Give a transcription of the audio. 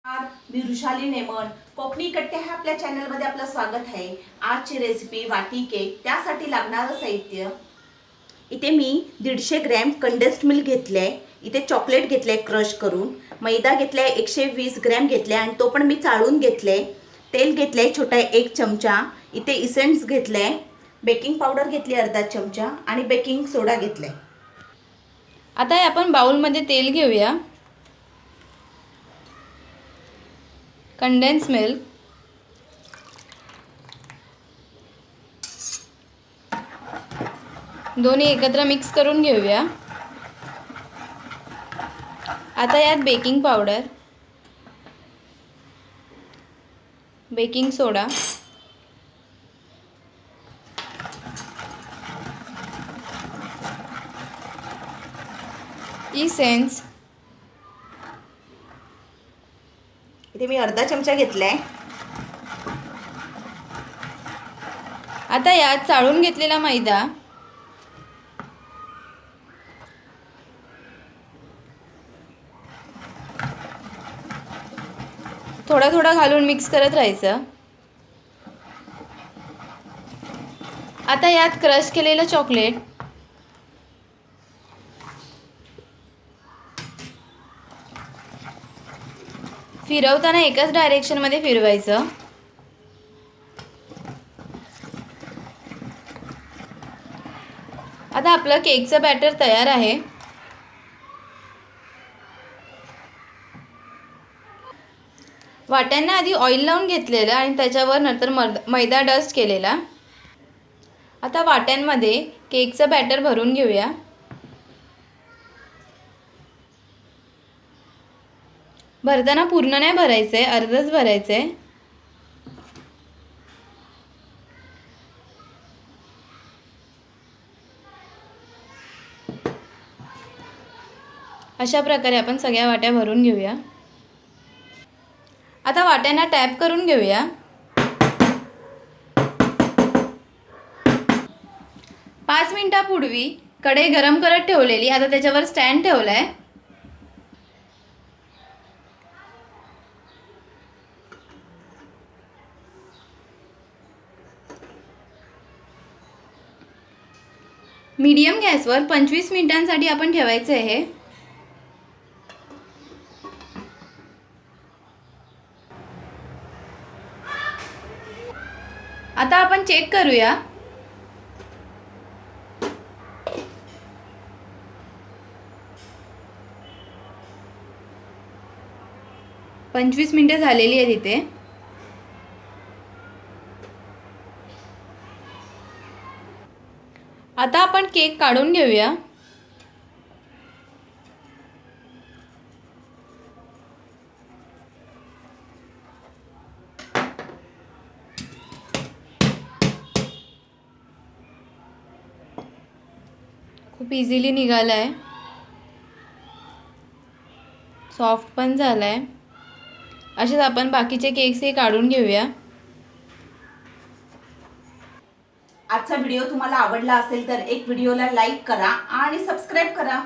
नमस्कार, मी ऋषाली नेमन. कोकणी कट्टे ह्या आपल्या चॅनलमध्ये आपलं स्वागत आहे. आजची रेसिपी वाटी केक. त्यासाठी लागणारं साहित्य इथे मी 150 ग्रॅम कंडेन्स्ड मिल्क घेतले, इथे चॉकलेट घेतले क्रश करून, मैदा घेतलाय 120 ग्रॅम घेतले आणि तो पण मी चाळून घेतले, तेल घेतले छोटा 1 चमचा, इथे इसेन्स घेतले, बेकिंग पावडर घेतली अर्धा चमचा आणि बेकिंग सोडा घेतले. आता आपण बाउलमध्ये तेल घेऊया. कंडेन्स मिल्क, दोन्ही एकत्र मिक्स करून घेऊया. आता यात बेकिंग पावडर, बेकिंग सोडा, इसेन्स, इथे मी अर्धा चमचा घेतलाय. आता यात चाळून घेतलेला मैदा, थोडा थोडा घालून मिक्स करत राहायचं. आता यात क्रश केलेलं चॉकलेट, फिरवताना एकाच डायरेक्शनमध्ये फिरवायचं. आता आपलं केकचं बॅटर तयार आहे. वाट्यांना आधी ऑइल लावून घेतलेलं आणि त्याच्यावर नंतर मैदा डस्ट केलेला. आता वाट्यांमध्ये केकचं बॅटर भरून घेऊया. भरताना पूर्ण नाही भरायचं आहे, अर्धच भरायचं आहे. अशा प्रकारे आपण सगळ्या वाट्या भरून घेऊया. आता वाट्यांना टॅप करून घेऊया. 5 मिनिटापूर्वी कढई गरम करत ठेवलेली, आता त्याच्यावर स्टँड ठेवलाय. मीडियम गॅसवर 25 मिनिटांसाठी आपण ठेवायचं आहे. आता आपण चेक करूया. पंचवीस मिनिटं झालेली आहेत इथे. आता आपण केक काढून घेऊया. खूप इझिली निघाला आहे, सॉफ्ट पण झाला आहे. असेच आपण बाकीचे केक्सही काढून घेऊया. आजचा व्हिडिओ तुम्हाला आवडला असेल तर एक व्हिडिओला लाईक करा आणि सबस्क्राईब करा.